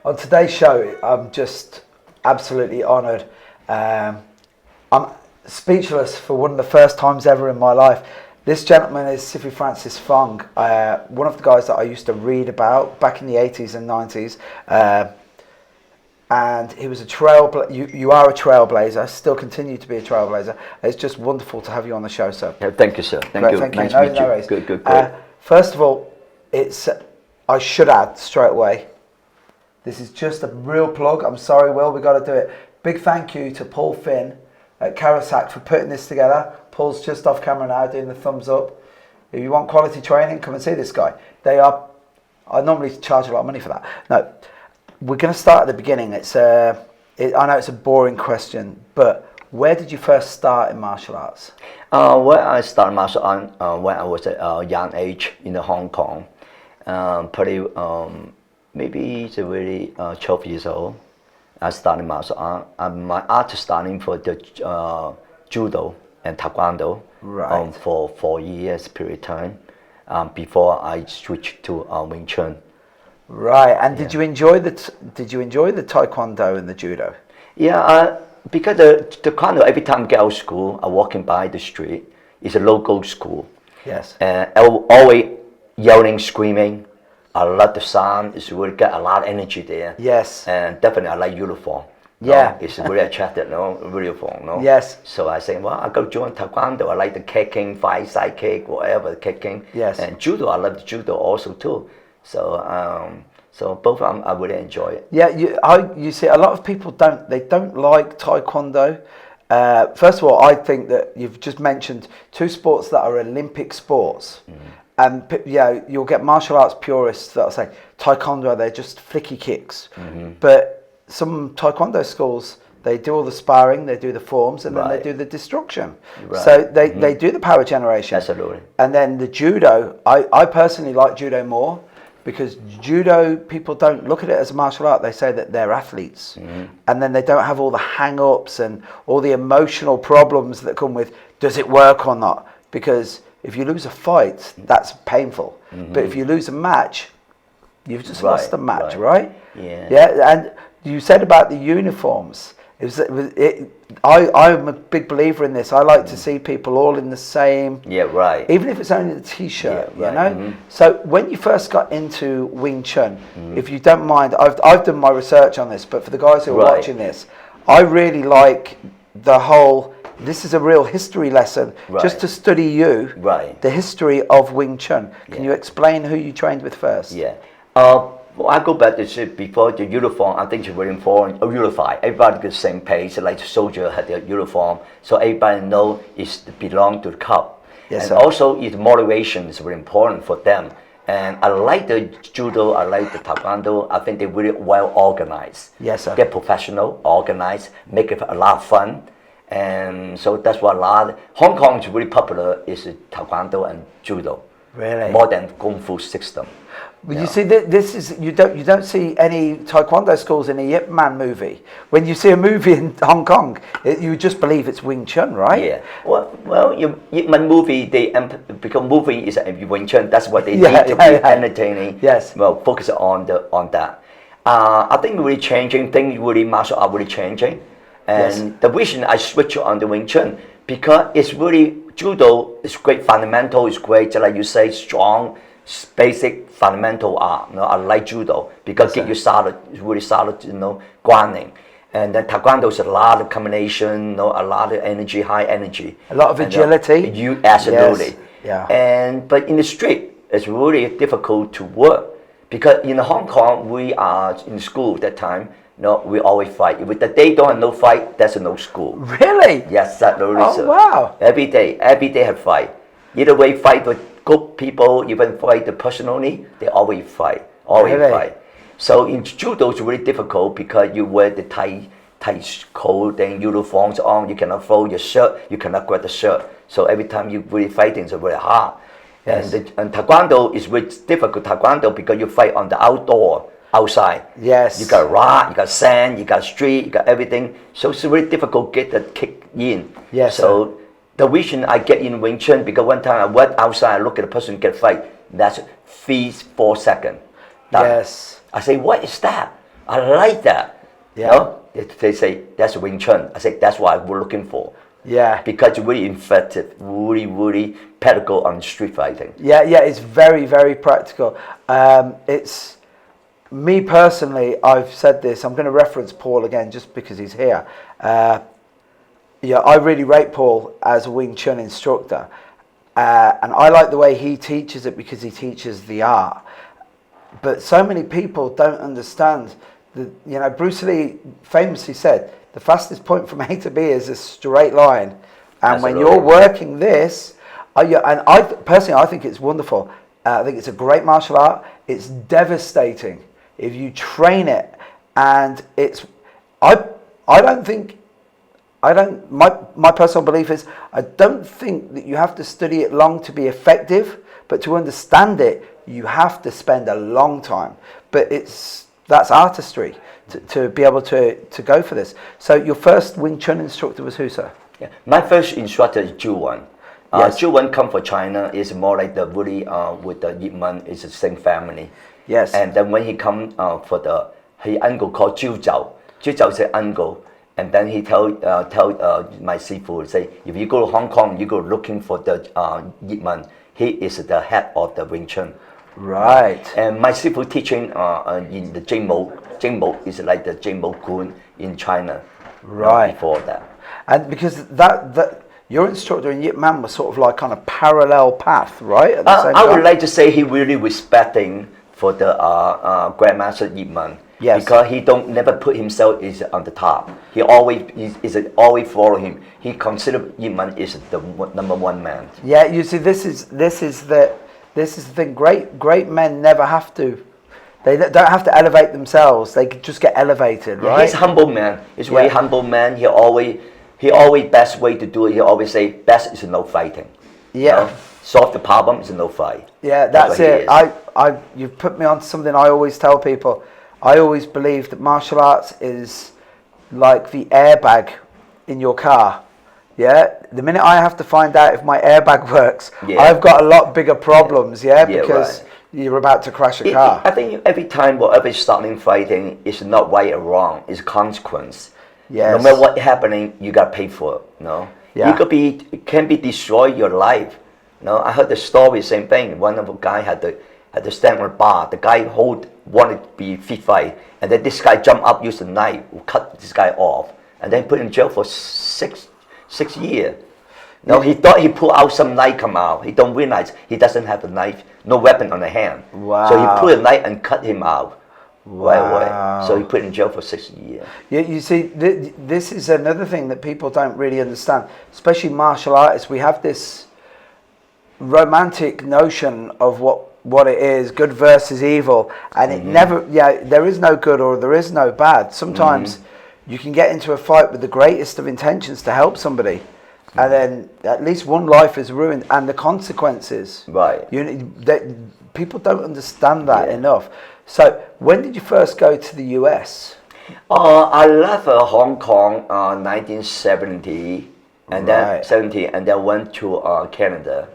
On today's show, I'm just absolutely honoured. I'm speechless for one of the first times ever in my life. This gentleman is Sifu Francis Fong, one of the guys that I used to read about back in the 80s and 90s. And he was a trailblazer. You are a trailblazer, still continue to be a trailblazer. It's just wonderful to have you on the show, sir. Yeah, thank you, sir. Thank you. Nice to meet you. Good, good, great. First of all, I should add straight away, this is just a real plug. I'm sorry, Will, we got to do it. Big thank you to Paul Finn at Carasac for putting this together. Paul's just off camera now doing the thumbs up. If you want quality training, come and see this guy. I normally charge a lot of money for that. No, we're going to start at the beginning. I know it's a boring question, but where did you first start in martial arts? Well, I started martial arts when I was at a young age in Hong Kong. Maybe it's already 12 years old. I started martial art. My art starting for the Judo and Taekwondo for 4 years period of time before I switched to Wing Chun. Right, and did you enjoy the Taekwondo and the Judo? Yeah, because the Taekwondo, every time I get out of school, I'm walking by the street. It's a local school. Yes. And always yelling, screaming. I love the sound. It's really got a lot of energy there. Yes. And definitely I like uniform. Yeah. No? It's really attractive, uniform. No? Yes. So I say, well, I go join Taekwondo. I like the kicking, fight, side kick, whatever, the kicking. Yes. And Judo, I love the Judo also too. So so both of them, I really enjoy it. Yeah, you see, a lot of people don't like Taekwondo. First of all, I think that you've just mentioned two sports that are Olympic sports. And you'll get martial arts purists that'll say Taekwondo, they're just flicky kicks. But some Taekwondo schools, they do all the sparring, they do the forms, and then they do the destruction. So they do the power generation. Absolutely. And then the Judo, I personally like Judo more, because Judo, people don't look at it as a martial art. They say that they're athletes. And then they don't have all the hang-ups and all the emotional problems that come with, does it work or not? Because if you lose a fight, that's painful. But if you lose a match, you've just lost the match, right? Yeah. Yeah, and you said about the uniforms. I'm a big believer in this. I like to see people all in the same. Yeah, right. Even if it's only the t-shirt, you know. So when you first got into Wing Chun, if you don't mind, I've done my research on this, but for the guys who are watching this, I really like the whole. This is a real history lesson, just to study you, the history of Wing Chun. Can you explain who you trained with first? Yeah. Well, I go back to say before the uniform, I think it's very important. Unify. Everybody the same page, like the soldier had their uniform, so everybody know it belong to the cup. Yes, and sir. also, its motivation is very important for them. And I like the Judo, I like the Taekwondo. I think they're really well organized. Yes, sir. They're professional, organized, make it a lot of fun. And so that's why Hong Kong is really popular is Taekwondo and Judo. Really? More than Kung Fu system. Well, you see, this is you don't see any Taekwondo schools in a Yip Man movie. When you see a movie in Hong Kong, you just believe it's Wing Chun, right? Yeah. Well, Yip Man movie because movie is Wing Chun. That's what they need to be entertaining. Yes. Well, focus on that. I think really changing things. Really martial art really changing. And the reason I switch on the Wing Chun because it's really Judo is great fundamental. It's great, just like you say, strong, basic fundamental art. I like Judo because get you solid, it's really solid, grounding. And then Taekwondo is a lot of combination, a lot of energy, high energy, a lot of agility. You absolutely. Yes. Yeah. But in the street, it's really difficult to work because in Hong Kong we are in school at that time. We always fight. If the day don't have no fight, there's no school. Really? Yes, absolutely. Oh, wow. Every day have fight. Either way, fight with good people, even fight the personally, they always fight. Fight. So in Judo, it's really difficult because you wear the tight coat and uniforms on. You cannot fold your shirt. You cannot grab the shirt. So every time you really fighting, it's very hard. Yes. And Taekwondo is very difficult. Taekwondo because you fight on the outside. Yes. You got rock, you got sand, you got street, you got everything. So it's really difficult to get the kick in. Yes. So the reason I get in Wing Chun because one time I went outside, I look at the person get fight. That's 3-4 seconds. Yes. I say, what is that? I like that. Yeah. You know? They say that's Wing Chun. I say that's what we're looking for. Yeah. Because it's really effective, really practical on street fighting. Yeah, it's very, very practical. It's me personally. I've said this. I'm going to reference Paul again just because he's here. Yeah, I really rate Paul as a Wing Chun instructor, and I like the way he teaches it because he teaches the art. But so many people don't understand. Bruce Lee famously said, the fastest point from A to B is a straight line. And when you're working this, and I personally, I think it's wonderful. I think it's a great martial art. It's devastating if you train it. And my personal belief is, I don't think that you have to study it long to be effective, but to understand it, you have to spend a long time. But that's artistry to be able to go for this. So your first Wing Chun instructor was who, sir? Yeah. My first instructor is Judo. Yes. Judo come from China. Is more like the really with the Yip Man is the same family. Yes. And then when he come for he uncle called Judo. Judo is uncle. And then he tell my sifu, say, if you go to Hong Kong, you go looking for the Yip Man. He is the head of the Wing Chun. Right. And my sifu teaching in the Jingmo. Jingmo is like the Jingmo Kun in China. Right. Before that. And because that your instructor in Yip Man was sort of like on a parallel path, right? At the same I time? would like to say he really respecting for the Grandmaster Yip Man. Yes. Because he don't never put himself is on the top. He always always follow him. He consider Yip Man is the number one man. Yeah, you see, this is the thing. Great men never have to. They don't have to elevate themselves. They just get elevated, right? He's a humble man. He's a very humble man. He always best way to do it. He always say best is no fighting. Yeah. You know? Solve the problem is no fight. Yeah, that's it. You've put me on to something I always tell people. I always believe that martial arts is like the airbag in your car. Yeah, the minute I have to find out if my airbag works, I've got a lot bigger problems. Because you're about to crash a car. I think every time whatever is starting fighting is not right or wrong. It's consequence. Yes. No matter what happening, you got to pay for it. No. Yeah. It can be destroy your life. No. I heard the story. Same thing. One of the guy had to stand on a bar. The guy wanted to be fit fight, and then this guy jumped up, used a knife, cut this guy off, and then put him in jail for six years. No, he thought he pulled out some knife come out. He don't realize he doesn't have a knife, no weapon on the hand. Wow. So he put a knife and cut him out right away. Wow. So he put him in jail for 6 years. You see, this is another thing that people don't really understand, especially martial artists. We have this romantic notion of what it is, good versus evil, and it never, there is no good or there is no bad. Sometimes you can get into a fight with the greatest of intentions to help somebody, and then at least one life is ruined, and the consequences. Right. People don't understand that enough. So, when did you first go to the US? I left Hong Kong 1970, and then went to Canada,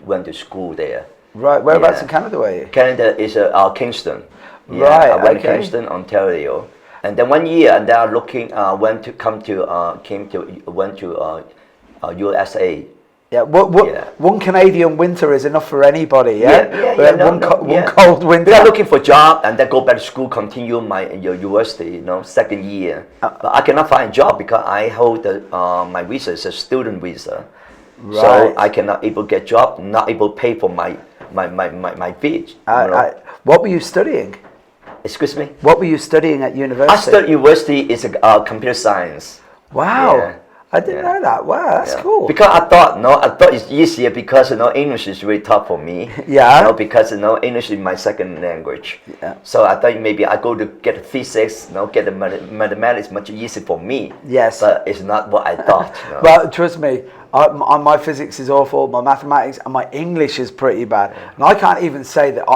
went to school there. Right, whereabouts in Canada were you? Canada is Kingston. Right, I went to Kingston, Ontario, and then 1 year, and then I went to USA. Yeah, one Canadian winter is enough for anybody. One cold winter. We are looking for a job, and then go back to school, continue your university. Second year. But I cannot find a job because I hold my visa is a student visa. Right. So I cannot able get job, not able to pay for my fees. What were you studying? Excuse me? What were you studying at university? I studied university is computer science. Wow. Yeah. I didn't know that. Wow, that's cool. Because I thought it's easier because English is really tough for me. Yeah. Because English is my second language. Yeah. So I thought maybe I go to get physics, get the mathematics much easier for me. Yes. But it's not what I thought. Well, trust me, my physics is awful, my mathematics and my English is pretty bad. And I can't even say that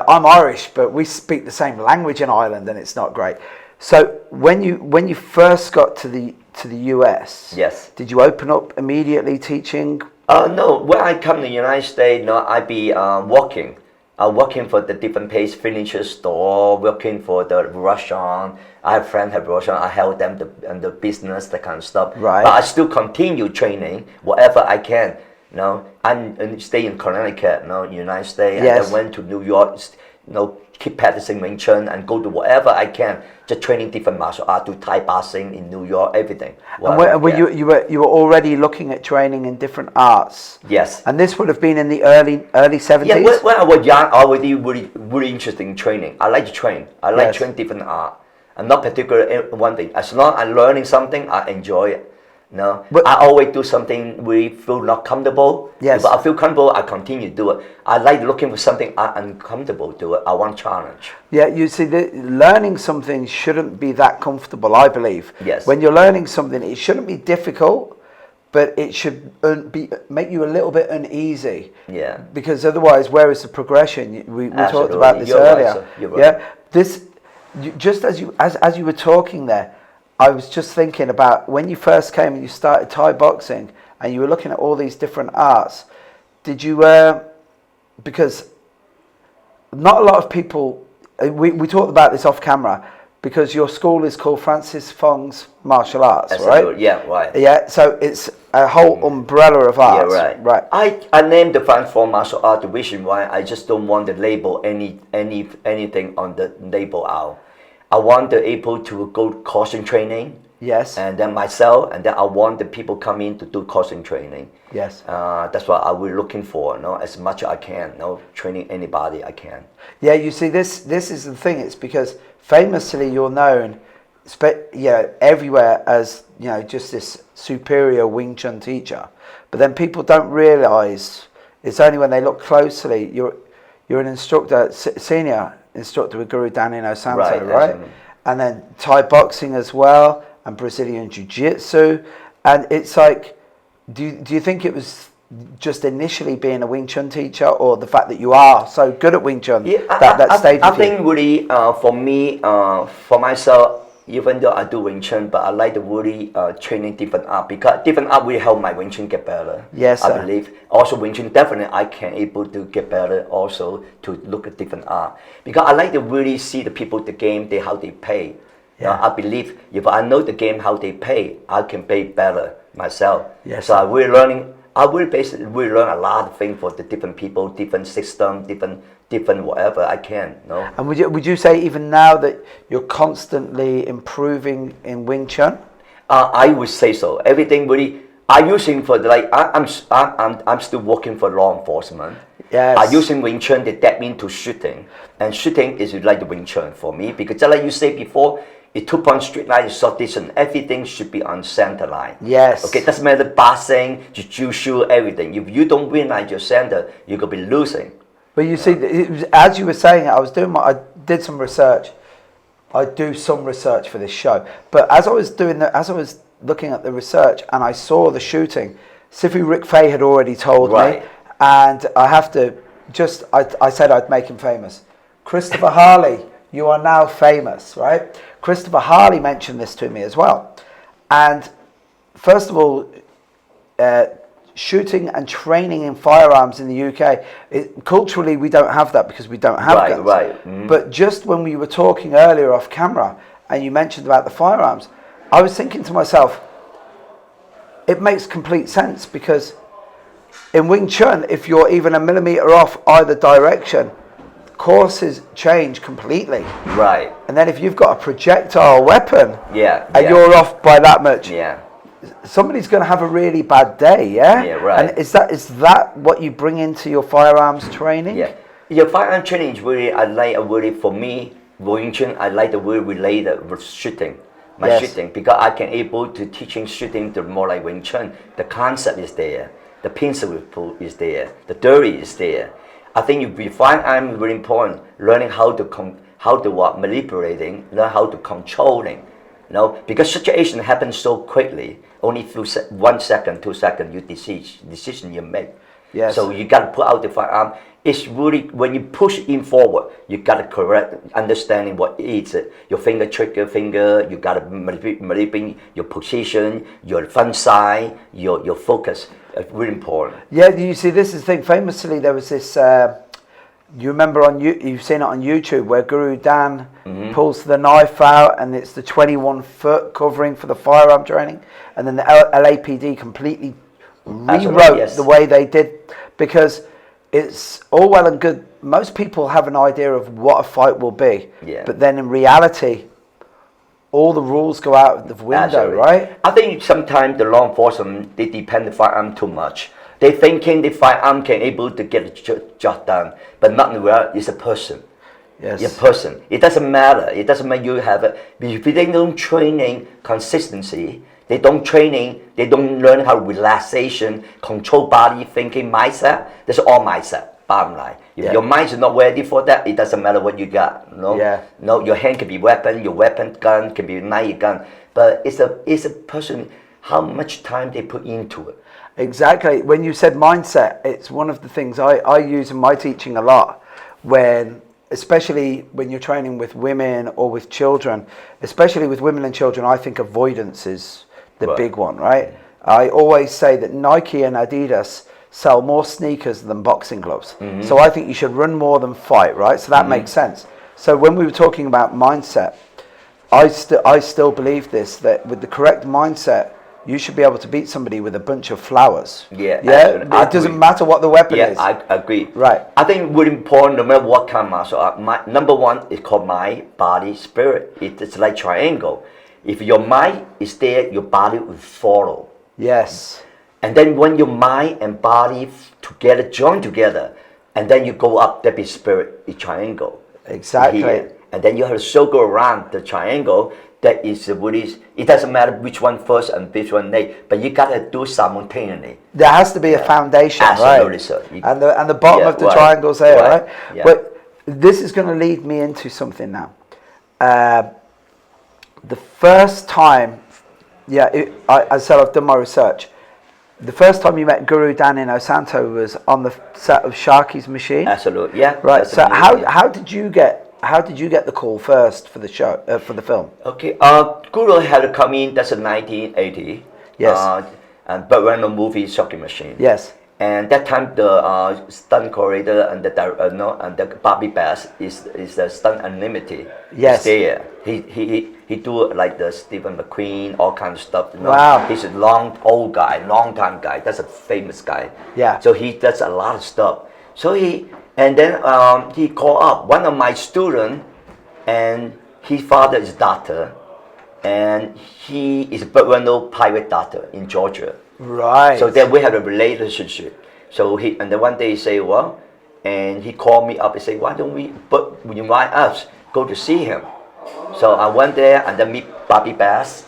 I'm Irish, but we speak the same language in Ireland, and it's not great. So when you first got to the US, yes, did you open up immediately teaching? No. When I come to the United States, I be working working for the different place, furniture store, working for the restaurant. I have friends have restaurant. I help them and the business, that kind of stuff. Right. But I still continue training whatever I can. You know, and stay in Connecticut, you know, United States, Yes. and then went to New York. You know, keep practicing Wing Chun and go to whatever I can. Just training different martial art, do Thai boxing in New York, everything. And you were already looking at training in different arts. Yes. And this would have been in the early 70s. Yeah, when I was young, I was really interested in training. I like to train. I like Yes. train different art. I'm not particular in one thing. As long as I'm learning something, I enjoy it. No, But I always do something we feel not comfortable. Yes. If I feel comfortable, I continue to do it. I like looking for something I'm uncomfortable to do it. I want challenge. Yeah, you see, learning something shouldn't be that comfortable, I believe. Yes. When you're learning something, it shouldn't be difficult, but it should make you a little bit uneasy. Yeah. Because otherwise, where is the progression? We talked Absolutely. about this You're right, earlier. sir. You're right. Yeah. Just as you were talking there, I was just thinking about when you first came and you started Thai boxing and you were looking at all these different arts. Did you, because not a lot of people, we talked about this off camera, because your school is called Francis Fong's Martial Arts, Absolutely. right? Yeah, right. Yeah, so it's a whole umbrella of arts. Yeah, right. Right. I named the Transform Martial Art Division. Why? I just don't want to label anything on the label out. I want the able to go caution training. Yes. And then myself, and then I want the people come in to do caution training. Yes. That's what I will looking for. You know, as much as I can. You know, training anybody I can. Yeah, you see, this is the thing. It's because famously you're known, everywhere as just this superior Wing Chun teacher. But then people don't realise it's only when they look closely. You're an instructor, senior instructor with Guru Dan Inosanto, right? And then Thai boxing as well, and Brazilian Jiu-Jitsu. And it's like, do you think it was just initially being a Wing Chun teacher, or the fact that you are so good at Wing Chun that stayed with you? I think really for me, for myself, even though I do Wing Chun, but I like to really training different art, because different art will help my Wing Chun get better. Yes, I sir. believe. Also Wing Chun, definitely I can able to get better also to look at different art. Because I like to really see the people, the game, how they play. Yeah. I believe if I know the game, how they play, I can play better myself. Yes, so sir. I will basically learn a lot of things for the different people, different system, different whatever I can. No. And would you say even now that you're constantly improving in Wing Chun? I would say so. Everything really. I using for I'm still working for law enforcement. Yes. I using Wing Chun that mean to shooting, and shooting is like the Wing Chun for me, because just like you said before, it 2-point straight line is short distance. Everything should be on center line. Yes. Okay, doesn't matter boxing, Jujitsu, everything. If you don't win at your center, you're gonna be losing. But you see, it was, as you were saying it, I did some research. I do some research for this show. But as I was looking at the research and I saw the shooting, Sifu Rick Fay had already told me, and I have to I said I'd make him famous. Christopher Harley, you are now famous, right? Christopher Harley mentioned this to me as well. And first of all, shooting and training in firearms in the UK, culturally we don't have that because we don't have guns. Right. Mm-hmm. But just when we were talking earlier off camera and you mentioned about the firearms, I was thinking to myself, it makes complete sense, because in Wing Chun, if you're even a millimeter off either direction, courses change completely. Right. And then if you've got a projectile weapon, and you're off by that much, somebody's going to have a really bad day. Yeah, right. And is that what you bring into your firearms training? Your firearm training is really, for me, Wing Chun, I like the word related with shooting. Shooting, because I can able to teaching shooting to more like Wing Chun. The concept is there, the principle is there, the theory is there. I think if you firearm is very important, learning how to manipulating, learn how to controlling. Because situation happens so quickly, only few 1 second, 2 seconds, your decision you make. Yes. So you got to put out the firearm. It's really, when you push in forward, you got to correct understanding what is it. Your trigger finger, you got to manipulate your position, your front side, your focus. It's really important. Yeah, you see, this is the thing. Famously, there was this you remember you've seen it on YouTube where Guru Dan pulls the knife out and it's the 21-foot covering for the firearm training, and then the LAPD completely rewrote the way they did, because it's all well and good. Most people have an idea of what a fight will be, but then in reality, all the rules go out the window, right? I think sometimes the law enforcement, they depend on the firearm too much. They thinking the firearm can able to get the job done, but not in reality. It's a person. Yes. A person. It doesn't matter. It doesn't matter you have a. If they don't training consistency, they don't training. They don't learn how relaxation, control body, thinking, mindset. That's all mindset. Bottom line. If your mind is not ready for that, it doesn't matter what you got. No. Yeah. No. Your hand can be weapon. Your weapon gun can be knife gun. But it's a person. How much time they put into it. Exactly. When you said mindset, it's one of the things I use in my teaching a lot, especially when you're training with women or with children, especially with women and children. I think avoidance is the big one, right? I always say that Nike and Adidas sell more sneakers than boxing gloves. So I think you should run more than fight, right? So that makes sense. So when we were talking about mindset, I still believe this, that with the correct mindset, you should be able to beat somebody with a bunch of flowers. Yeah. It doesn't matter what the weapon is. Yeah, I agree. Right. I think really important, no matter what kind of martial art. Number one is called mind, body, spirit. It's like triangle. If your mind is there, your body will follow. Yes. And then when your mind and body together, join together, and then you go up, that be spirit, the triangle. Exactly. Here. And then you have to circle around the triangle. That is really, it doesn't matter which one first and which one late, but you gotta do simultaneously. There has to be a foundation, absolutely, right? Sir. And the bottom of the triangle's there, right? Yeah. But this is going to lead me into something now. The first time, I said I've done my research. The first time you met Guru Dan Inosanto was on the set of Sharky's Machine. Absolutely, yeah. Right. So how did you get the call first for the show, for the film? Okay. Guru had to come in. That's in 1980. Yes. And but when the movie Shocking Machine. Yes. And that time the stunt coordinator and the Bobby Bass is the stunt unlimited. Yes. There. He do like the Stephen McQueen, all kind of stuff. Wow. He's a long time guy. That's a famous guy. Yeah. So he does a lot of stuff. So he called up one of my students, and his father is doctor, and he is a well-known private doctor in Georgia. Right. So then we have a relationship. So then one day he say, well, and he called me up and say, why don't we invite us go to see him? So I went there and then meet Bobby Bass,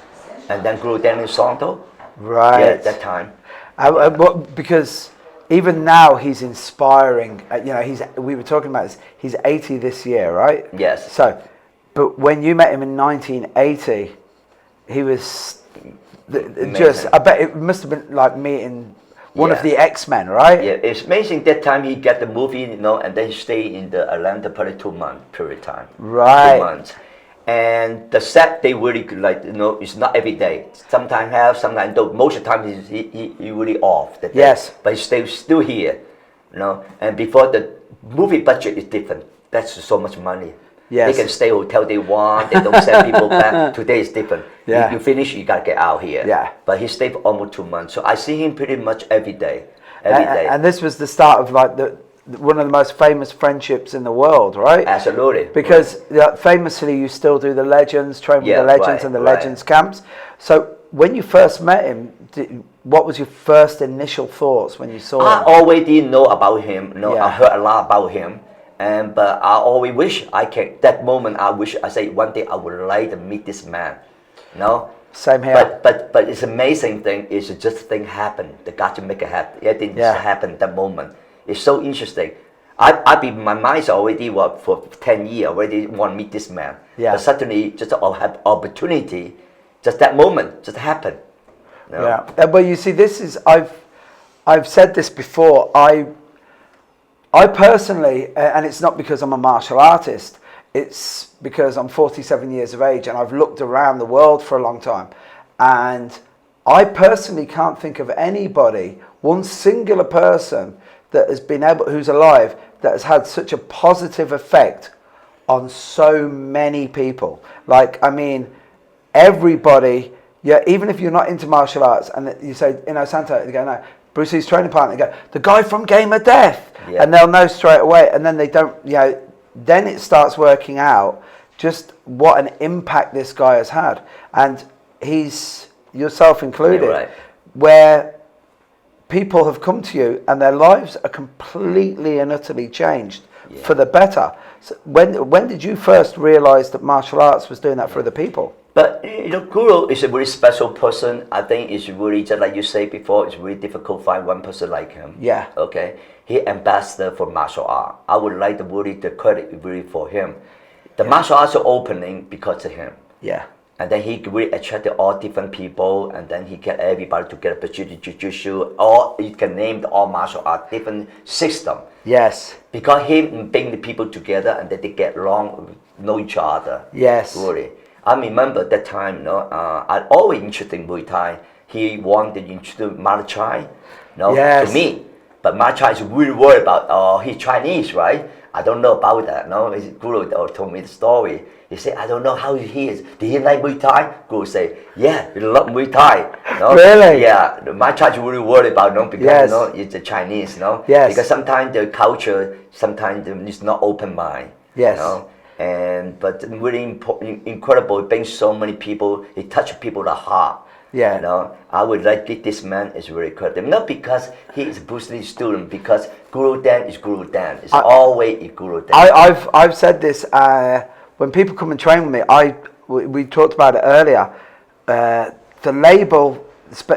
and then Guru Dan Inosanto. Right. Yeah, at that time. Because even now he's inspiring. We were talking about this. He's 80 this year, right? Yes. So, but when you met him in 1980, he was just. I bet it must have been like meeting one of the X-Men, right? Yeah, it's amazing. That time he got the movie, and then he stayed in the Atlanta probably 2 months period of time. Right. 2 months. And the set they really it's not every day. Sometimes have, sometimes don't. Most of the time he really off. Yes. But he still here, And before the movie budget is different. That's so much money. Yes. They can stay hotel they want. They don't send people back. Today is different. Yeah. You finish, you gotta get out here. Yeah. But he stayed for almost 2 months. So I see him pretty much every day. Every day. And this was the start of like one of the most famous friendships in the world, right? Absolutely. Because famously you still do the Legends, train with the Legends and the Legends camps. So when you first met him, what was your first initial thoughts when you saw him? I always didn't know about him. I heard a lot about him. But I always wish I can. That moment, I say one day I would like to meet this man. Same here. But it's amazing thing is just thing happen. The God to make it happen. It didn't just happen that moment. It's so interesting. My mind's already for 10 years already want to meet this man. Yeah. But suddenly just have opportunity, just that moment just happened. Yeah. But you see, this is I've said this before. I personally, and it's not because I'm a martial artist, it's because I'm 47 years of age and I've looked around the world for a long time. And I personally can't think of anybody, one singular person that has been able, who's alive, that has had such a positive effect on so many people. Like, I mean, everybody, yeah, even if you're not into martial arts and you say, Inosanto, they go, no, Bruce Lee's training partner, they go, the guy from Game of Death. Yeah. And they'll know straight away. And then they don't, you know, then it starts working out just what an impact this guy has had. And he's, yourself included, right. where people have come to you and their lives are completely and utterly changed for the better. So when did you first realize that martial arts was doing that for other people? But you know, Guru is a very special person. I think it's really, just like you said before, it's really difficult to find one person like him. Yeah. Okay. He ambassador for martial art. I would like to really the credit really for him. The martial arts are opening because of him. Yeah. And then he really attracted all different people, and then he get everybody to get a Jujitsu, or you can name the all martial art different system. Yes. Because he bring the people together and then they get along, know each other. Yes. Really. I remember that time, you know, I always interested in Muay Thai. He wanted to introduce Muay Thai, you know, to me. But Muay Thai is really worried about, he's Chinese, right? I don't know about that, no? His Guru told me the story. He said, I don't know how he is. Did he like Muay Thai? Guru say, yeah, he love Muay Thai. No? Really? Yeah, Muay Thai is really worried about, no? Because, you know, it's the Chinese, no? Yes. Because sometimes the culture, sometimes it's not open mind. Yes. You know? But really incredible. He brings so many people. He touches people's heart. Yeah. You know, I would like this man is really credible. Not because he is Bruce Lee's student, because Guru Dan is Guru Dan. It's always Guru Dan. I've said this when people come and train with me. We talked about it earlier. The label,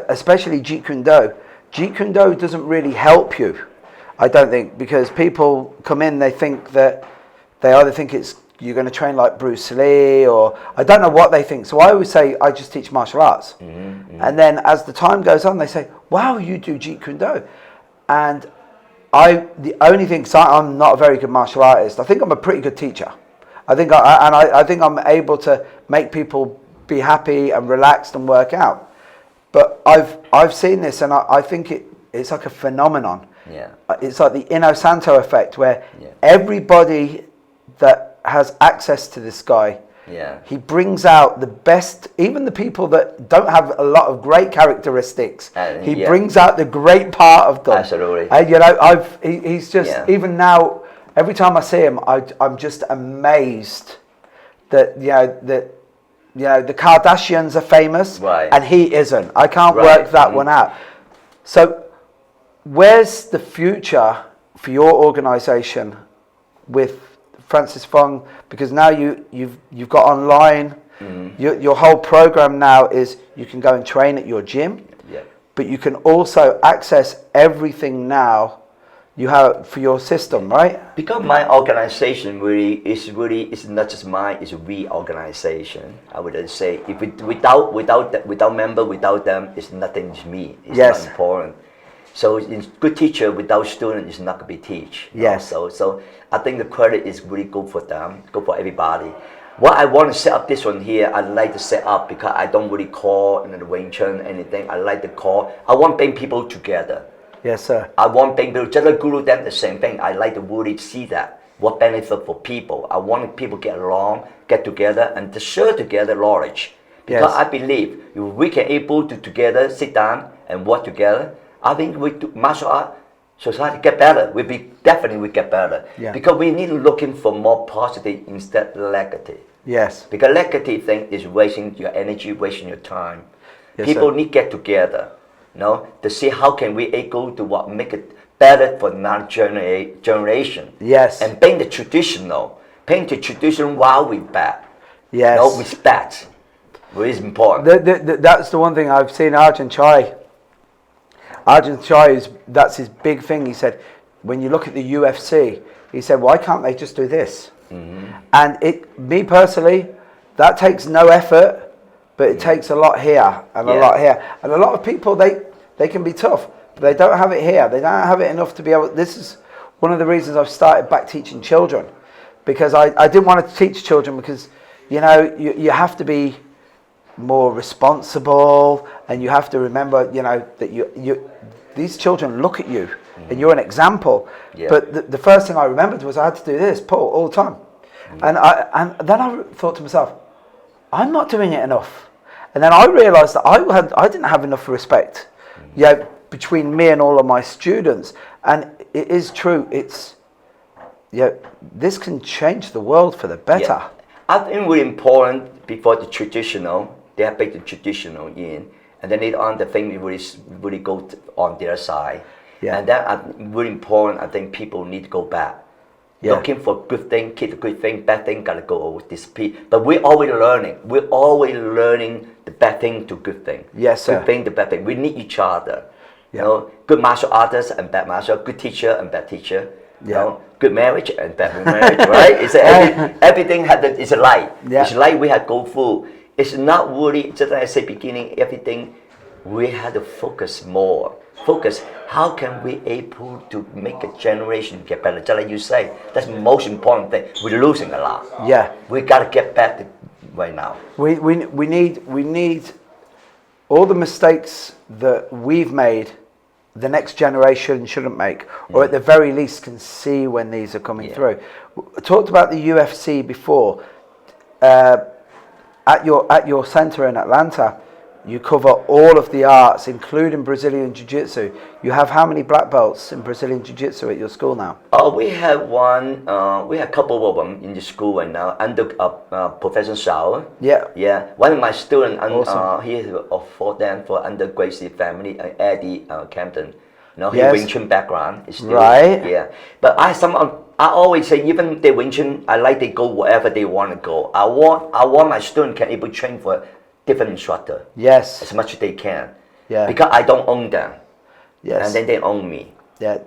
especially Jeet Kune Do. Jeet Kune Do doesn't really help you, I don't think, because people come in, they think that they either think it's you're going to train like Bruce Lee, or I don't know what they think. So I always say I just teach martial arts. And then as the time goes on, they say, wow, you do Jeet Kune Do. And the only thing, because I'm not a very good martial artist, I think I'm a pretty good teacher. I think I think I'm able to make people be happy and relaxed and work out. But I've seen this, and I think it's like a phenomenon. Yeah. It's like the Inosanto effect, where everybody that has access to this guy, he brings out the best, even the people that don't have a lot of great characteristics, he brings out the great part of them. Absolutely. And you know, he's just, even now, every time I see him, I'm just amazed that, you know, the Kardashians are famous, and he isn't. I can't work that one out. So where's the future for your organization with Francis Fong? Because now you've got online. Your whole program now is you can go and train at your gym, but you can also access everything now you have for your system, right? Because my organization really is not just mine, it's a we organization. I would say if without member, without them, it's nothing. It's me. It's not important. So it's good teacher without student is not going to be teach. Yes. So I think the credit is really good for them, good for everybody. What I want to set up this one here, I like to set up because I don't really call the Wing Chun anything. I like to call. I want to bring people together. Yes, sir. I want to bring people, just like Guru Dan, the same thing. I like to really see that, what benefit for people. I want people get along, get together, and to share together knowledge. Because I believe if we can able to together sit down and work together, I think we do martial art society get better. We definitely get better. Because we need looking for more positive instead of negative. Yes. Because negative thing is wasting your energy, wasting your time. People need to get together, you know, to see how can we able to what make it better for another generation. Yes. And paint the traditional while we back. Yes. No respect. Which is important. That's the one thing I've seen Arjun Chai. Arjun Chai, that's his big thing. He said, when you look at the UFC, he said, why can't they just do this? And me personally, that takes no effort, but it takes a lot here and a lot here. And a lot of people, they can be tough, but they don't have it here. They don't have it enough to be able. This is one of the reasons I've started back teaching children, because I didn't want to teach children because, you know, you have to be more responsible, and you have to remember, you know, that these children look at you and you're an example. Yeah. But the first thing I remembered was I had to do this, pull, all the time. And then I thought to myself, I'm not doing it enough. And then I realised that I didn't have enough respect, between me and all of my students. And it is true. It's this can change the world for the better. Yeah. I think really important before the traditional, they have the traditional in, and then later on the thing really go on their side. Yeah. And that really important. I think people need to go back. Yeah. Looking for good thing, keep the good thing, bad thing gotta go disappear. But we're always learning. We're always learning the bad thing to good thing. Yes, sir. Good thing, the bad thing. We need each other. Yeah. You know, good martial artist and bad martial, good teacher and bad teacher. You know, good marriage and bad marriage, right? It's everything it's a light. Yeah. It's light we have go through. It's not really just like I say beginning, everything we had to focus more. Focus, how can we able to make a generation get better? Just like you say, that's the most important thing. We're losing a lot. Yeah. We gotta get back right now. We need all the mistakes that we've made, the next generation shouldn't make, or at the very least can see when these are coming through. I talked about the UFC before. At your center in Atlanta, you cover all of the arts, including Brazilian Jiu-Jitsu. You have how many black belts in Brazilian Jiu-Jitsu at your school now? We have one. We have a couple of them in the school right now under Professor Shao. Yeah. Yeah. One of my students, Awesome. he is for under Gracie family, Eddie Campton. You know, he Yes. Wing Chun background. Is still, Right. Yeah. But I always say even they Wing Chun, I like they go wherever they want to go. I want my student can able to train for different instructor. Yes. As much as they can. Yeah. Because I don't own them. Yes. And then they own me. Yeah.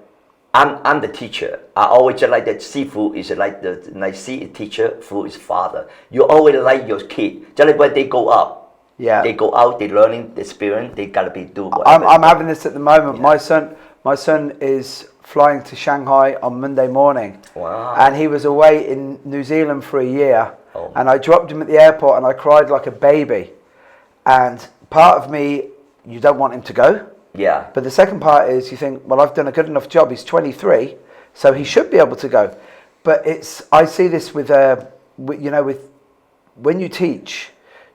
I'm the teacher. I always like that. Sifu is like teacher, Fu is father. You always like your kid. Just like when they go up. Yeah. They go out. They learning the experience. They gotta be do whatever. I'm having this at the moment. Yeah. My son is flying to Shanghai on Monday morning. Wow. And he was away in New Zealand for a year. Oh. And I dropped him at the airport and I cried like a baby. And part of me, you don't want him to go. Yeah. But the second part is you think, well, I've done a good enough job. He's 23, so he should be able to go. But I see this with when you teach,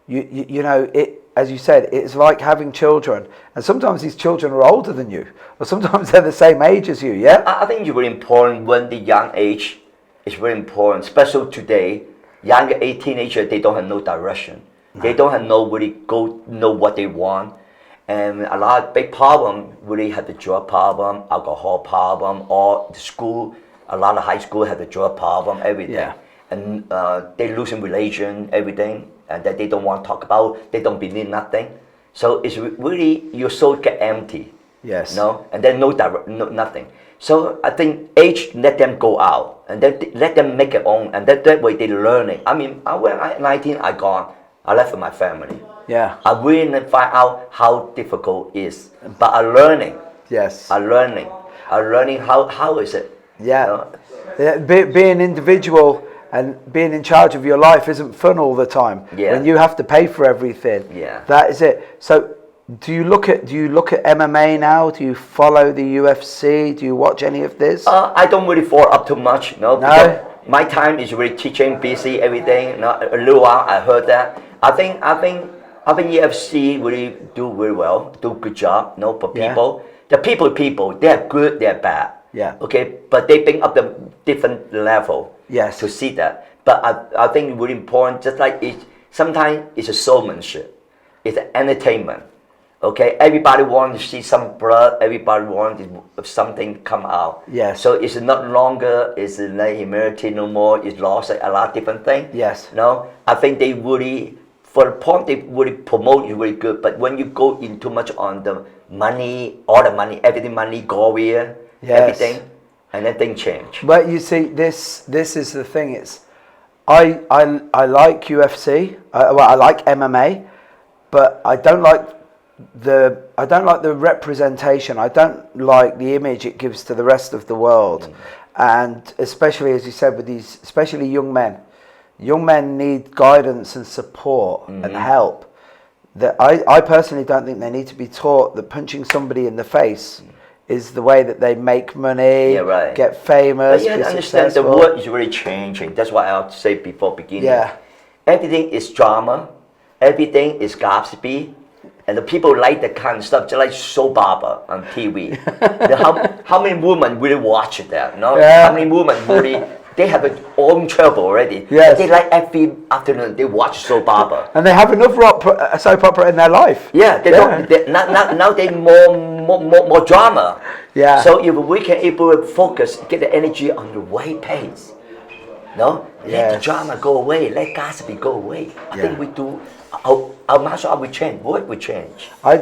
you know, as you said, it's like having children. And sometimes these children are older than you, or sometimes they're the same age as you, yeah? I think it's very important when the young age is very important, especially today. Younger teenagers, they don't have no direction. They don't have know what they want. And a lot of big problem really have the drug problem, alcohol problem, or the school. A lot of high school have the drug problem, everything. Yeah. And they losing religion, everything, and that they don't want to talk about. They don't believe nothing. So it's really your soul get empty. Yes. No, and then nothing. So I think age let them go out, and then let them make it own, and that way they learning. I mean, when I 19, I gone. I left with my family. Yeah. I really find out how difficult it is, but I learning. Yes. I learning how is it. Yeah. You know? Yeah, being individual and being in charge of your life isn't fun all the time. Yeah. When you have to pay for everything. Yeah. That is it. So do you look at MMA now? Do you follow the UFC? Do you watch any of this? I don't really follow up too much, no. Because my time is really teaching, busy, everything. No, a little while I heard that. I think UFC really do very well, do good job, no, for people. The people, they are good, they are bad. Yeah. Okay, but they bring up the different level. Yes. To see that. But I think it's really important, just like sometimes it's a showmanship. It's an entertainment. Okay, everybody wants to see some blood. Everybody wants something come out. Yes. So it's not longer. It's like humility no more. It's lost a lot of different things. Yes. No, I think they really, for the point they really promote you really good. But when you go in too much on the money, all the money, everything money, glory, everything, and then things change. But you see, this is the thing. It's I like UFC. I like MMA, but I don't like the representation. I don't like the image it gives to the rest of the world, and especially as you said with these, especially young men. Young men need guidance and support and help. That I personally don't think they need to be taught that punching somebody in the face is the way that they make money, get famous. But you have to understand the world is really changing. That's why I say before beginning. Yeah. Everything is drama. Everything is gossipy. And the people like that kind of stuff, just like soap opera on TV. how many women really watch that? No? Yeah. How many women really, they have their own trouble already. Yes. But they like every afternoon, they watch soap opera. And they have enough soap opera in their life. Yeah, now they more drama. Yeah. So if we can able to focus, get the energy on the right pace. No? Let the drama go away, let gossip go away. I think we do. Our martial art will change. What will change? I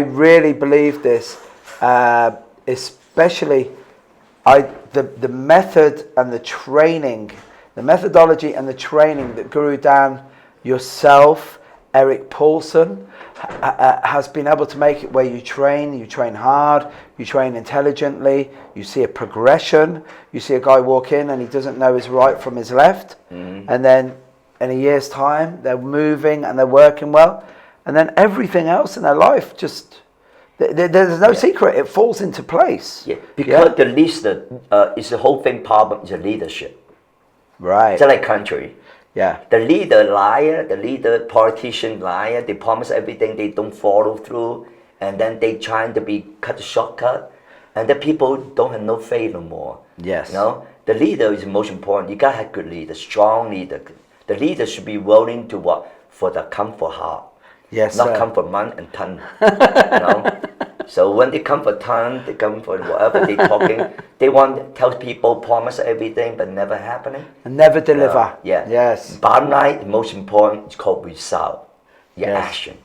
really believe this, especially the method and the training, the methodology and the training that Guru Dan, yourself, Eric Paulson, has been able to make it where you train hard, you train intelligently, you see a progression, you see a guy walk in and he doesn't know his right from his left, and then in a year's time they're moving and they're working well, and then everything else in their life just, there's no secret, it falls into place. Yeah, because the leader is the whole thing problem is the leadership. Right. It's like country. Yeah. The leader liar, the leader politician liar, they promise everything, they don't follow through, and then they trying to be cut the shortcut, and the people don't have no faith no more. Yes. You know, the leader is the most important. You gotta have good leader, strong leader. The leader should be willing to work for the come for heart. Yes. Not come for month and ton. You know? So when they come for ton, they come for whatever they talking. They want to tell people, promise everything, but never happening. And never deliver. Yeah. Yes. Bottom line, the most important is called result. Your action.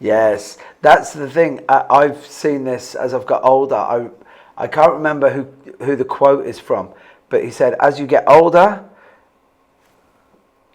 Yes. That's the thing. I've seen this as I've got older. I can't remember who the quote is from, but he said, as you get older,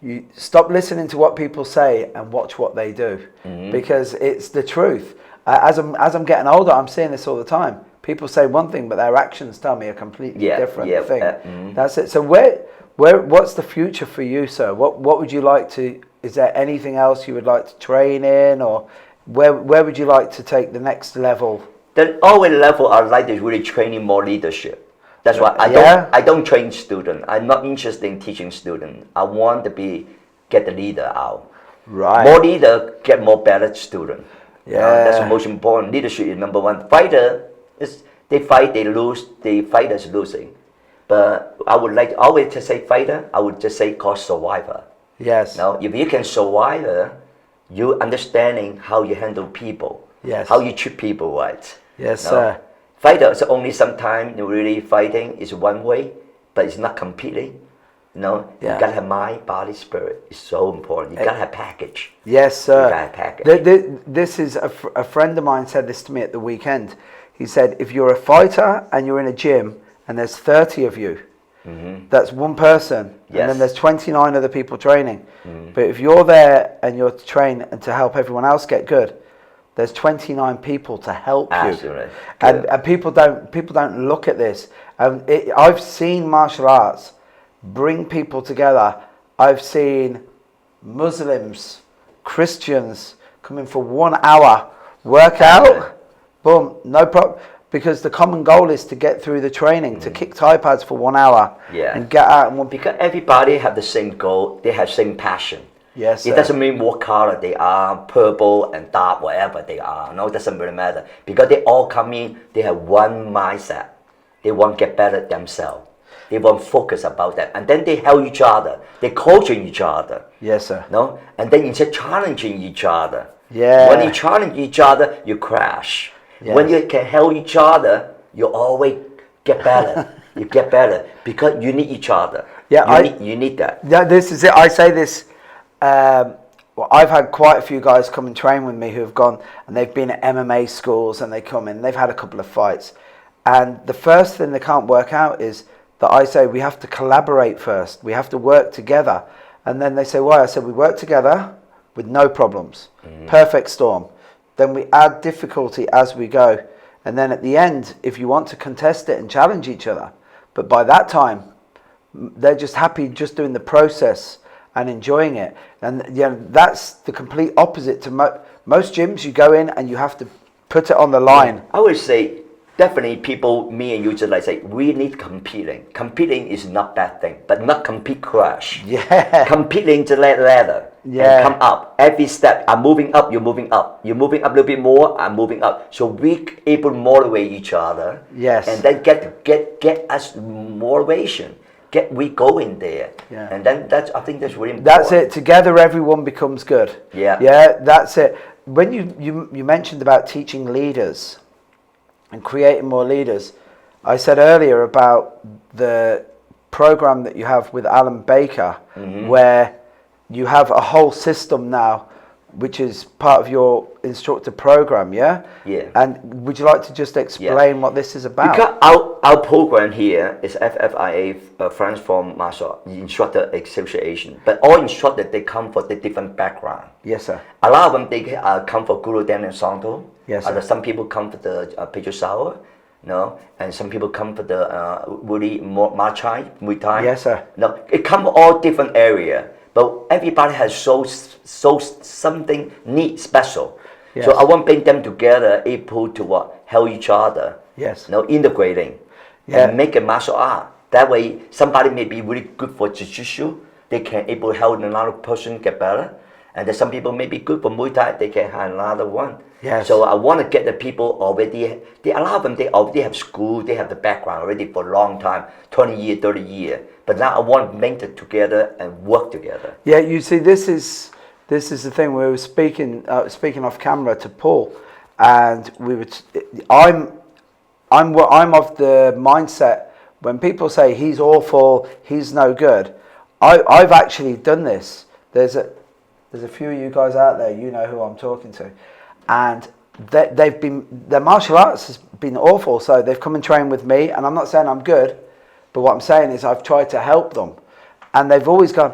you stop listening to what people say and watch what they do, because it's the truth. As I'm getting older, I'm seeing this all the time. People say one thing, but their actions tell me a completely different thing. That's it. So what's the future for you, sir? What would you like to? Is there anything else you would like to train in, or where would you like to take the next level? The only level I like is really training more leadership. That's why I don't train students. I'm not interested in teaching students. I want to get the leader out. Right. More leader get more better student. Yeah. That's the most important. Leadership is number one. Fighter is they fight, they lose. The fighter is losing. But I would like always to say fighter. I would just say call survivor. Yes. Now, if you can survive, you understanding how you handle people. Yes. How you treat people right. Yes, sir. Fighter is only sometimes really fighting is one way, but it's not completely. You gotta have mind, body, spirit. It's so important. You gotta have package. Yes, sir. You gotta have package. This is a friend of mine said this to me at the weekend. He said, if you're a fighter and you're in a gym and there's 30 of you, that's one person, and then there's 29 other people training. But if you're there and you're trained and to help everyone else get good, there's 29 people to help you. And people don't look at this. I've seen martial arts bring people together. I've seen Muslims, Christians come in for 1 hour, work out, boom, no problem. Because the common goal is to get through the training, to kick Thai pads for 1 hour, and get out. And because everybody have the same goal, they have same passion. Yes, it doesn't mean what color they are, purple and dark, whatever they are. No, it doesn't really matter. Because they all come in, they have one mindset. They want to get better themselves. They want focus about that. And then they help each other. They coaching each other. Yes, sir. No? And then instead challenging each other. Yeah. When you challenge each other, you crash. Yes. When you can help each other, you always get better. You get better because you need each other. Yeah, you need that. Yeah, this is it. I say this. Well, I've had quite a few guys come and train with me who have gone and they've been at MMA schools and they come in. They've had a couple of fights, and the first thing they can't work out is that I say we have to collaborate first. We have to work together, and then they say why? I said we work together with no problems, perfect storm. Then we add difficulty as we go, and then at the end, if you want to contest it and challenge each other, but by that time, they're just happy just doing the process and enjoying it. And that's the complete opposite to most gyms. You go in and you have to put it on the line. I would say definitely people, me and you just like say, we need competing. Competing is not bad thing, but not compete crash. Yeah. Competing to ladder. Yeah. And come up. Every step, I'm moving up, you're moving up. You're moving up a little bit more, I'm moving up. So we able to motivate each other. Yes. And then get us motivation. We going there. Yeah. And then I think that's really important. That's it. Together, everyone becomes good. Yeah. Yeah, that's it. When you mentioned about teaching leaders and creating more leaders, I said earlier about the program that you have with Alan Baker, where you have a whole system now, which is part of your instructor program, yeah? Yeah. And would you like to just explain what this is about? Because our program here is FFIA, Friends from Martial Instructor Association. But all instructors, they come from the different background. Yes, sir. A lot of them, they come for Guru Dan Inosanto. Yes, sir. Some people come for the Peter Sauer, and some people come for the really more Muay Thai. Yes, sir. No, it come all different area. But everybody has so something neat, special. Yes. So I want to bring them together, able to help each other. Yes. Integrating. Yeah. And make a martial art. That way, somebody may be really good for Jujitsu. They can able to help another person get better. And then some people may be good for Muay Thai. They can have another one. Yes. So I want to get the people already. A lot of them, they already have school. They have the background already for a long time, 20 years, 30 years. But now I want to make it together and work together. Yeah, you see, this is the thing. We were speaking off camera to Paul, and we were. I'm of the mindset when people say he's awful, he's no good. I've actually done this. There's a few of you guys out there, you know who I'm talking to, and their martial arts has been awful. So they've come and trained with me, and I'm not saying I'm good. But what I'm saying is I've tried to help them. And they've always gone,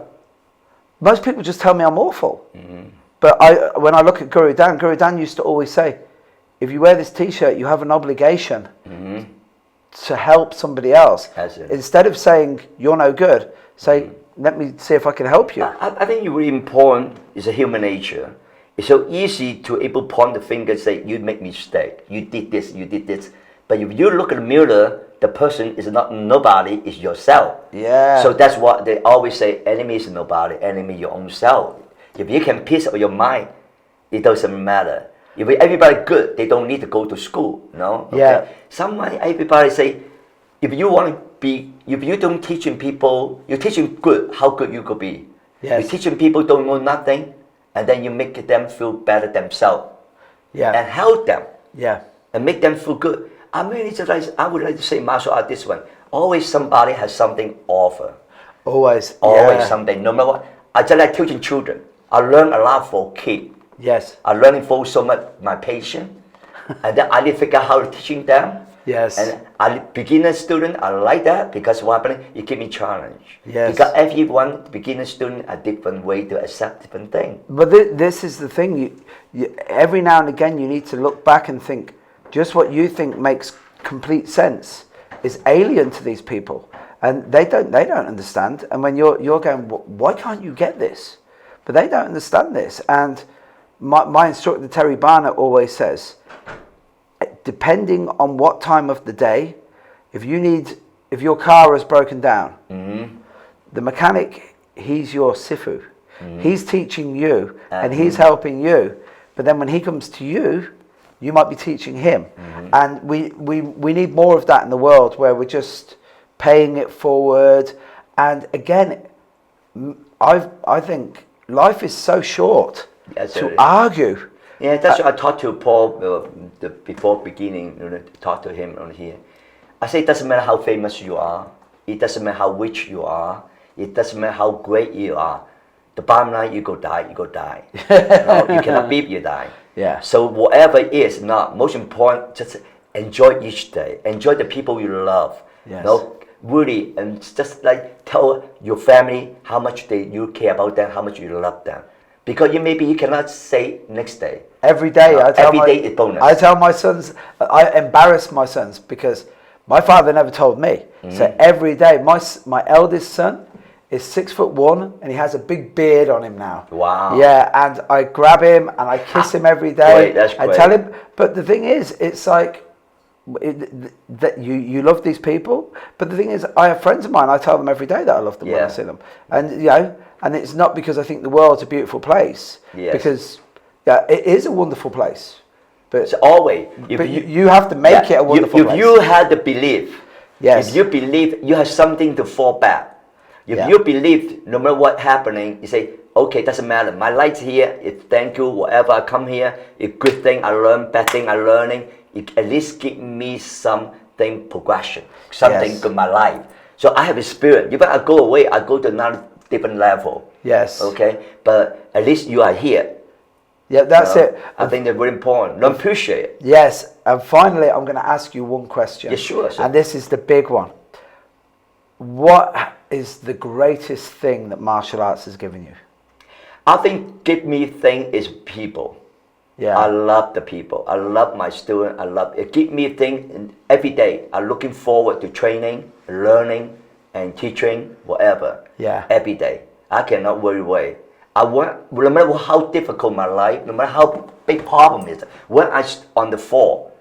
most people just tell me I'm awful. Mm-hmm. But when I look at Guru Dan used to always say, if you wear this T-shirt, you have an obligation to help somebody else. Instead of saying, you're no good, say, let me see if I can help you. I think it's really important is a human nature. It's so easy to able to point the finger and say, you make mistake, you did this, you did this. But if you look at the mirror, the person is not nobody, it's yourself. Yeah. So that's what they always say, enemy is nobody, enemy your own self. If you can peace of your mind, it doesn't matter. If everybody good, they don't need to go to school, no? Okay. Yeah. Somebody, everybody say, if you want to be, if you don't teaching people, you're teaching good, how good you could be. Yes. You're teaching people don't know nothing, and then you make them feel better themselves. Yeah. And help them. Yeah. And make them feel good. I would like to say martial art this one. Always somebody has something offer. Always something. No matter what. I just like teaching children. I learn a lot for kids. Yes. I learning for so much my patient. And then I need to figure out how to teaching them. Yes. And I beginner student, I like that because what happening, it give me challenge. Yes. Because everyone, beginner student, a different way to accept different thing. But this is the thing. You, every now and again, you need to look back and think, just what you think makes complete sense is alien to these people, and they don't understand. And when you're going, why can't you get this? But they don't understand this. And my instructor Terry Barnett always says, depending on what time of the day, if your car has broken down, the mechanic, he's your sifu. He's teaching you and he's helping you. But then when he comes to you, you might be teaching him. And we need more of that in the world, where we're just paying it forward. And again, I think life is so short to argue. Yeah, that's what I talked to Paul before beginning, talk to him on here. I say it doesn't matter how famous you are, it doesn't matter how rich you are, it doesn't matter how great you are. The bottom line, you go die. You cannot beat, you die. Yeah. So whatever it is, most important, just enjoy each day. Enjoy the people you love. Yes. Really, and just like tell your family how much you care about them, how much you love them. Because you cannot say next day. Every day, every day is bonus. I tell my sons, I embarrass my sons because my father never told me. So every day, my eldest son is 6'1" and he has a big beard on him now. Wow. Yeah, and I grab him and I kiss him every day. Great, that's great. I tell him, but the thing is, it's like that you love these people, but the thing is, I have friends of mine. I tell them every day that I love them when I see them, and and it's not because I think the world's a beautiful place, because it is a wonderful place. But it's always, you have to make it a wonderful place. If you had the belief, yes. If you believe, you have something to fall back. If you believe, no matter what happening, you say, okay, doesn't matter. My life's here. It's thank you, whatever. I come here. It's good thing I learn, bad thing I learning. It at least give me something progression, something good in my life. So I have experience. If I go away, I go to another different level. Yes. Okay, but at least you are here. Yeah, that's it. I think that's very important. Don't appreciate it. Yes, and finally, I'm going to ask you one question. Yeah, sure. And this is the big one. What is the greatest thing that martial arts has given you? I think give me thing is people. Yeah. I love the people. I love my student. I love it. Give me thing every day. I'm looking forward to training, learning, and teaching, whatever. Yeah. Every day. I cannot worry away. I want, no matter how difficult my life, no matter how big problem is, when I on the floor,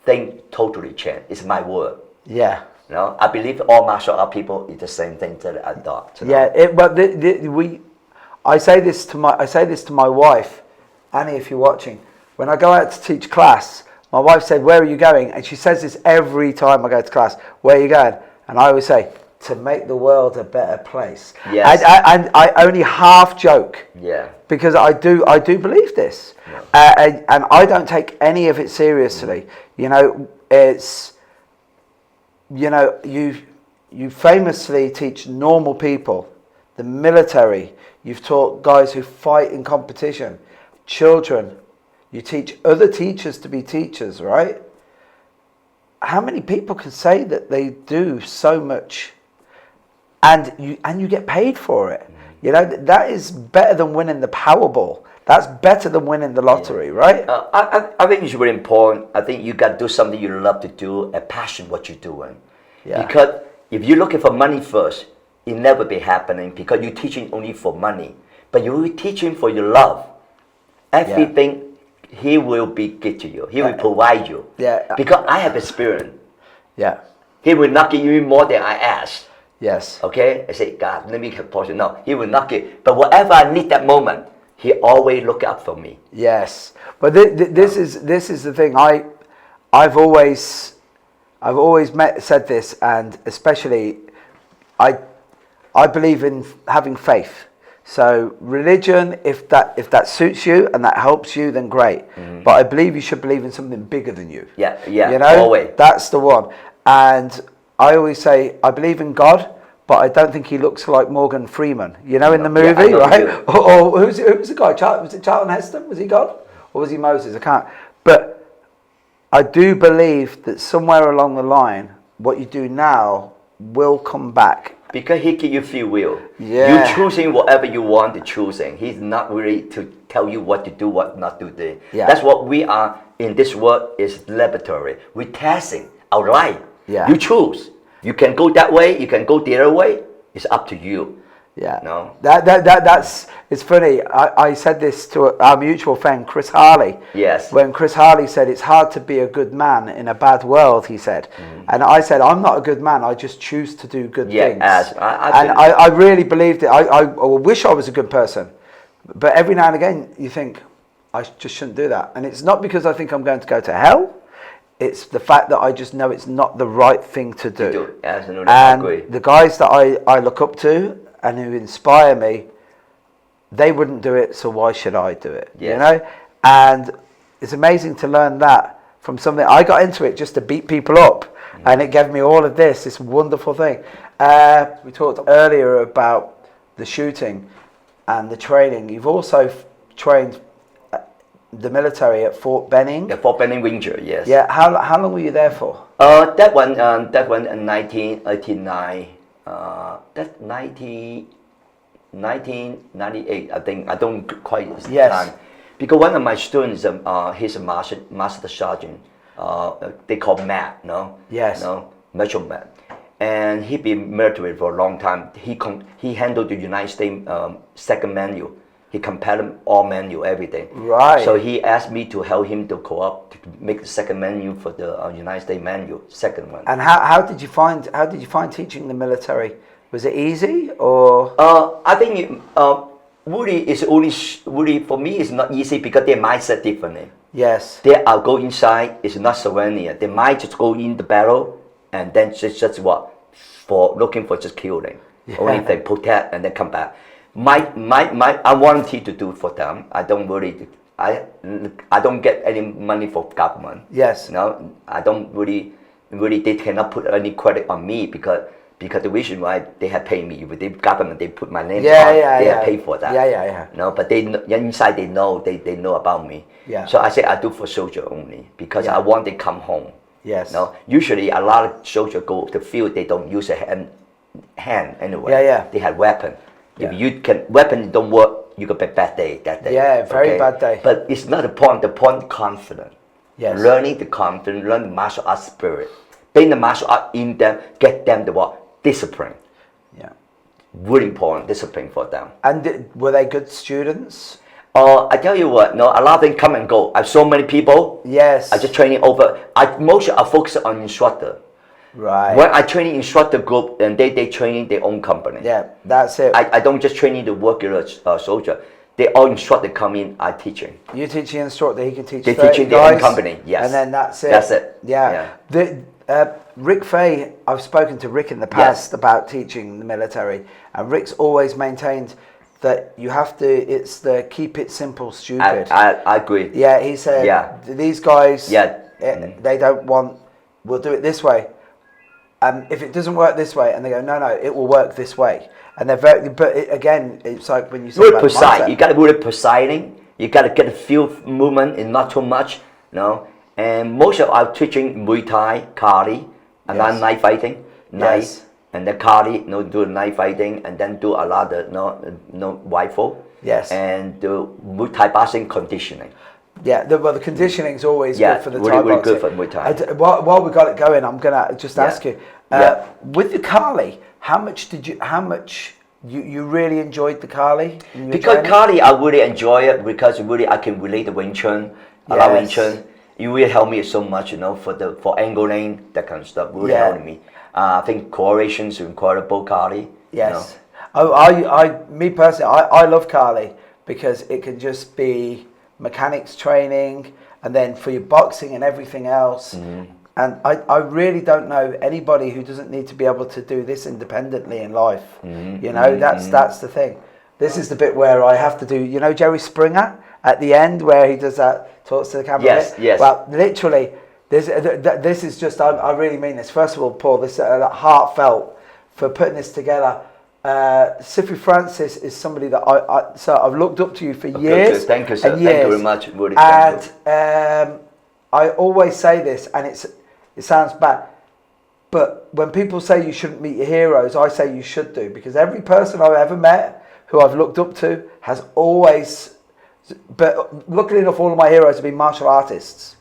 thing totally change. It's my word. Yeah. You know, I believe all martial art people is the same thing that I thought. Yeah, but I say this to my wife, Annie, if you're watching. When I go out to teach class, my wife said, "Where are you going?" And she says this every time I go to class. "Where are you going?" And I always say, "To make the world a better place." Yes. And I only half joke. Yeah. Because I do believe this, and I don't take any of it seriously. You know, it's, you know, you famously teach normal people, the military. You've taught guys who fight in competition, children. You teach other teachers to be teachers, right? How many people can say that they do so much, and you get paid for it? You know, that is better than winning the Powerball. That's better than winning the lottery, right? I think it's very important. I think you got to do something you love to do, a passion what you're doing. Yeah. Because if you're looking for money first, it never be happening because you're teaching only for money. But you're teaching for your love. Everything he will be good to you. He will provide you. Yeah. Because I have experience. Yeah. He will not give you more than I ask. Yes. Okay? I say, God, let me have portion. No, he will not give. But whatever I need that moment, he always look out for me. Yes. But this is the thing. I've always said this, and especially I believe in having faith. So religion, if that suits you and that helps you, then great. Mm-hmm. But I believe you should believe in something bigger than you. Yeah. You know, always. That's the one. And I always say I believe in God, but I don't think he looks like Morgan Freeman. You know, in the movie, right? Or who's the guy? Was it Charlton Heston? Was he God, or was he Moses? I can't. But I do believe that somewhere along the line, what you do now will come back. Because he give you free will. Yeah. You're choosing whatever you want to choosing. He's not really to tell you what to do, what not to do. Yeah. That's what we are in this world is laboratory. We're testing our life. Yeah. You choose. You can go that way, you can go the other way. It's up to you. Yeah. No. That's it's funny. I said this to our mutual friend Chris Harley. Yes. When Chris Harley said it's hard to be a good man in a bad world, he said. And I said I'm not a good man. I just choose to do good things. I really believed it. I wish I was a good person, but every now and again you think I just shouldn't do that. And it's not because I think I'm going to go to hell. It's the fact that I just know it's not the right thing to do. Absolutely. And I agree. the guys that I look up to and who inspire me, they wouldn't do it, so why should I do it? Yes. You know? And it's amazing to learn that from something. I got into it just to beat people up, and it gave me all of this wonderful thing. We talked earlier about the shooting and the training. You've also trained the military at Fort Benning. Yeah, Fort Benning, Wing Chun, yes. Yeah, how long were you there for? That one in 1989. That's 1998, I think. I don't quite time. Because one of my students, he's a master sergeant. They call Matt, no? Yes. No, Metro Matt. and he been military for a long time. He handled the United States second menu. He compared all menu, everything. Right. So he asked me to help him to co-op to make the second menu for the United States menu, second one. And how did you find teaching the military? Was it easy or? I think really it's really for me it's not easy because their mindset differently. Yes. They are go inside. It's not surrender. They might just go in the battle and then just what for looking for just killing. Yeah. Only they protect and then come back. I volunteer to do it for them. I don't really, I don't get any money for government. Yes. No, I don't really, they cannot put any credit on me because the reason why they have paid me. If the government they put my name on, they have paid for that. Yeah. No, but they inside they know about me. Yeah. So I say I do for soldier only because I want they come home. Yes. No, usually a lot of soldiers go to the field. They don't use a hand anyway. Yeah. They have weapon. Yeah. If you can weapon don't work, you got a bad day that day. Yeah, very bad day. But it's not the point. The point confidence. Yes. Learning the confidence, learn the martial art spirit. Bring the martial art in them, get them the what? Discipline. Yeah. Really important discipline for them. And were they good students? I tell you what, no, a lot of them come and go. I have so many people. Yes. I just training over. Mostly I focus on instructor. Right. When I training instructor group and they training their own company. Yeah, that's it. I don't just training the worker soldier. They all instructor come in. I teaching. You teach the instructor. He can teach. They 30 teaching their own company. Yes. And then that's it. That's it. Yeah. Rick Fay. I've spoken to Rick in the past about teaching the military, and Rick's always maintained that you have to. It's the keep it simple, stupid. I agree. Yeah, he said. Yeah. These guys. Yeah. They don't want. We'll do it this way. If it doesn't work this way, and they go, no, it will work this way, and they're very. But again, it's like when you say really precise. You got to really precising. You got to get a feel movement and not too much, you know. And most of our teaching Muay Thai, Kali, and then knife fighting, and then Kali, do knife fighting, and then do a lot of rifle. Yes. And do Muay Thai boxing conditioning. Yeah, the conditioning is always good for the Thai boxing. Really good for Muay Thai. While we got it going, I'm gonna just ask you, with the Kali, how much you really enjoyed the Kali? Because Kali, I really enjoy it because really I can relate the Wing Chun. I love Wing Chun. It really helped me so much, for angling, that kind of stuff. Really helped me. I think coordination is incredible, Kali. Yes. Me personally, I love Kali because it can just be mechanics training, and then for your boxing and everything else. Mm-hmm. And I really don't know anybody who doesn't need to be able to do this independently in life. Mm-hmm. That's the thing. This is the bit where I have to do, Jerry Springer at the end where he does that, talks to the camera. Yes. Well, literally, this is just, I really mean this. First of all, Paul, this heartfelt for putting this together. Sifu Francis is somebody that I've looked up to you for years. Good. Thank you, sir. Thank you very much. Really, and I always say this, and it sounds bad, but when people say you shouldn't meet your heroes, I say you should do, because every person I've ever met who I've looked up to has always, but luckily enough, all of my heroes have been martial artists,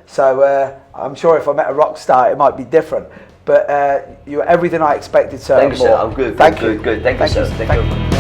So I'm sure if I met a rock star, it might be different. But you're everything I expected, sir. Thank you, sir. I'm good. Thank you. Good. Thank you, sir. Thank you.